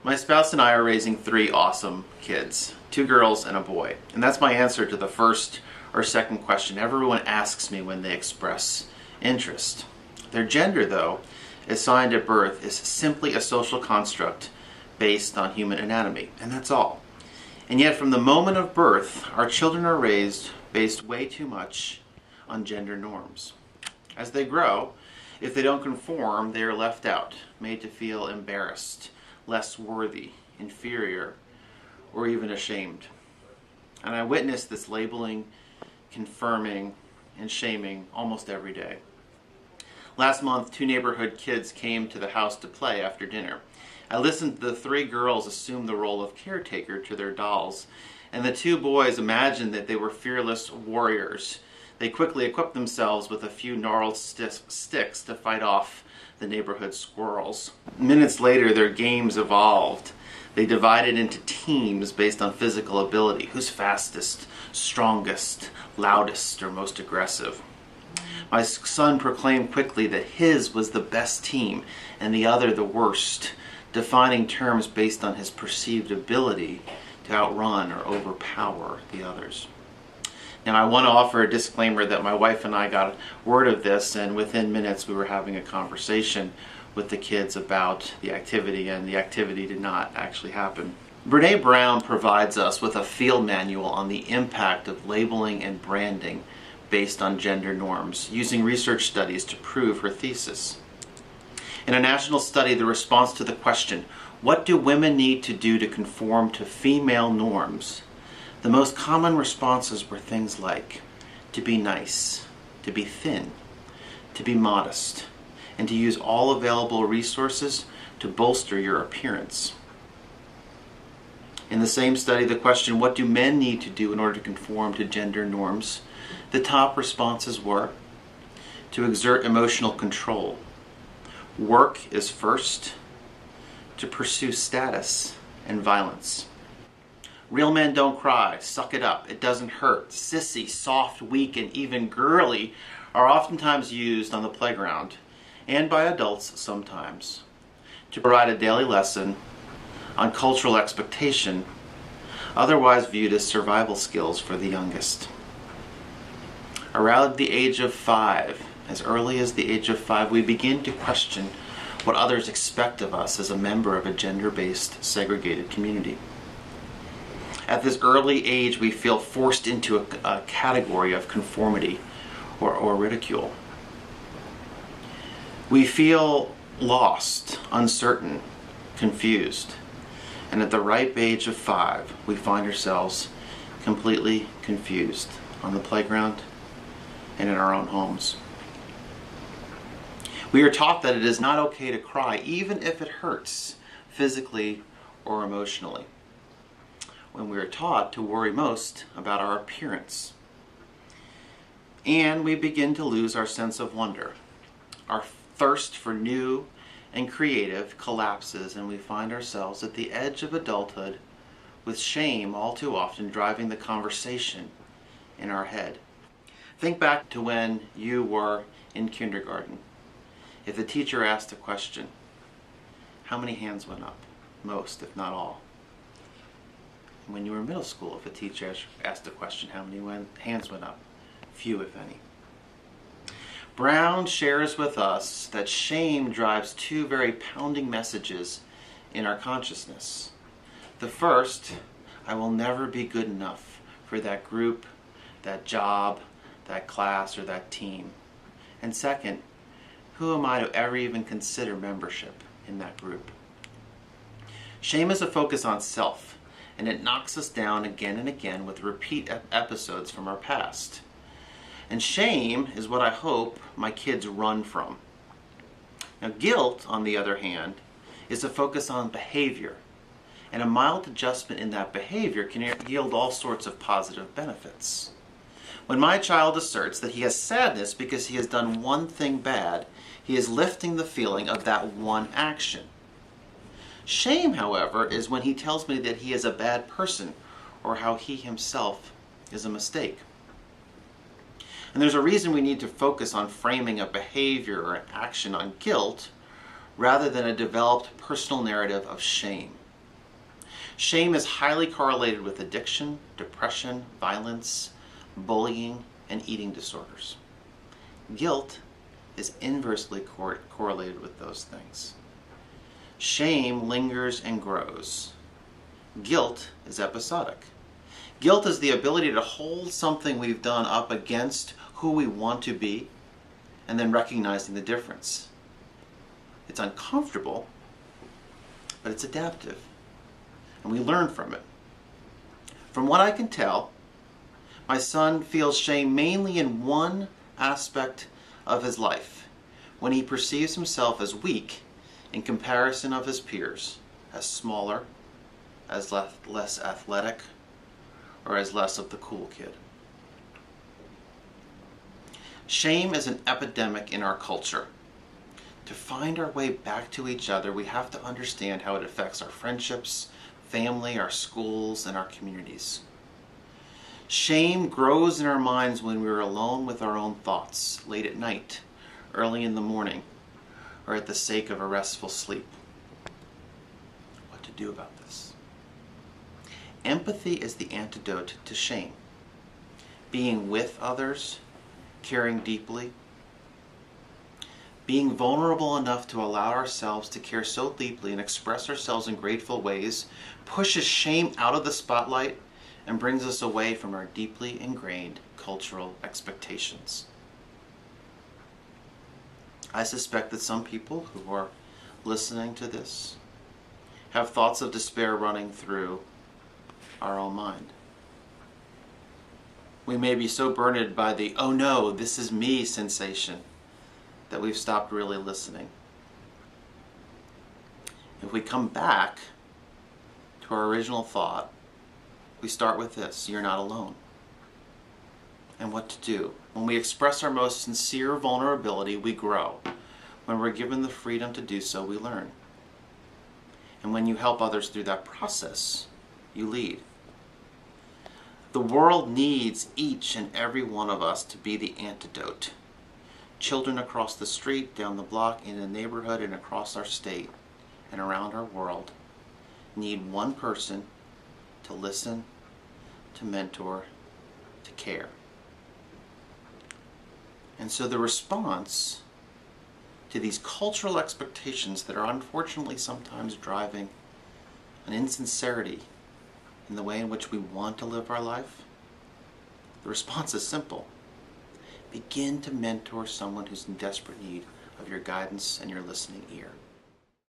My spouse and I are raising 3 awesome kids, 2 girls and a boy. And that's my answer to the first or second question everyone asks me when they express interest. Their gender, though, assigned at birth is simply a social construct based on human anatomy, and that's all. And yet from the moment of birth, our children are raised based way too much on gender norms. As they grow, if they don't conform, they are left out, made to feel embarrassed, less worthy, inferior, or even ashamed. And I witness this labeling, confirming, and shaming almost every day. Last month, 2 neighborhood kids came to the house to play after dinner. I listened to the 3 girls assume the role of caretaker to their dolls, and the 2 boys imagined that they were fearless warriors. They quickly equipped themselves with a few gnarled sticks to fight off the neighborhood squirrels. Minutes later, their games evolved. They divided into teams based on physical ability. Who's fastest, strongest, loudest, or most aggressive? My son proclaimed quickly that his was the best team and the other the worst, defining terms based on his perceived ability to outrun or overpower the others. Now, I want to offer a disclaimer that my wife and I got word of this, and within minutes we were having a conversation with the kids about the activity, and the activity did not actually happen. Brene Brown provides us with a field manual on the impact of labeling and branding based on gender norms, using research studies to prove her thesis. In a national study, the response to the question, "What do women need to do to conform to female norms?" the most common responses were things like to be nice, to be thin, to be modest, and to use all available resources to bolster your appearance. In the same study, the question, "What do men need to do in order to conform to gender norms?" the top responses were to exert emotional control, work is first, to pursue status and violence. Real men don't cry, suck it up, it doesn't hurt, sissy, soft, weak, and even girly are oftentimes used on the playground, and by adults sometimes, to provide a daily lesson on cultural expectation, otherwise viewed as survival skills for the youngest. Around the age of 5, as early as the age of 5, we begin to question what others expect of us as a member of a gender-based segregated community. At this early age, we feel forced into a category of conformity or ridicule. We feel lost, uncertain, confused. And at the ripe age of 5, we find ourselves completely confused on the playground and in our own homes. We are taught that it is not okay to cry, even if it hurts, physically or emotionally, when we are taught to worry most about our appearance. And we begin to lose our sense of wonder. Our thirst for new and creative collapses, and we find ourselves at the edge of adulthood with shame all too often driving the conversation in our head. Think back to when you were in kindergarten. If the teacher asked a question, how many hands went up? Most, if not all. When you were in middle school, if a teacher asked a question, how many hands went up? Few, if any. Brown shares with us that shame drives 2 very pounding messages in our consciousness. The first, I will never be good enough for that group, that job, that class, or that team. And second, who am I to ever even consider membership in that group? Shame is a focus on self, and it knocks us down again and again with repeat episodes from our past. And shame is what I hope my kids run from. Now, guilt, on the other hand, is a focus on behavior, and a mild adjustment in that behavior can yield all sorts of positive benefits. When my child asserts that he has sadness because he has done one thing bad, he is lifting the feeling of that one action. Shame, however, is when he tells me that he is a bad person or how he himself is a mistake. And there's a reason we need to focus on framing a behavior or an action on guilt rather than a developed personal narrative of shame. Shame is highly correlated with addiction, depression, violence, bullying, and eating disorders. Guilt is inversely correlated with those things. Shame lingers and grows. Guilt is episodic. Guilt is the ability to hold something we've done up against who we want to be and then recognizing the difference. It's uncomfortable, but it's adaptive, and we learn from it. From what I can tell, my son feels shame mainly in one aspect of his life, when he perceives himself as weak in comparison of his peers, as smaller, as less athletic, or as less of the cool kid. Shame is an epidemic in our culture. To find our way back to each other, we have to understand how it affects our friendships, family, our schools, and our communities. Shame grows in our minds when we're alone with our own thoughts, late at night, early in the morning, or at the sake of a restful sleep. What to do about this? Empathy is the antidote to shame. Being with others, caring deeply, being vulnerable enough to allow ourselves to care so deeply and express ourselves in grateful ways pushes shame out of the spotlight and brings us away from our deeply ingrained cultural expectations. I suspect that some people who are listening to this have thoughts of despair running through our own mind. We may be so burdened by the "oh no, this is me" sensation that we've stopped really listening. If we come back to our original thought, we start with this: you're not alone. And what to do. When we express our most sincere vulnerability, we grow. When we're given the freedom to do so, we learn. And when you help others through that process, you lead. The world needs each and every one of us to be the antidote. Children across the street, down the block, in the neighborhood, and across our state and around our world need one person to listen, to mentor, to care. And so the response to these cultural expectations that are unfortunately sometimes driving an insincerity in the way in which we want to live our life, the response is simple. Begin to mentor someone who's in desperate need of your guidance and your listening ear.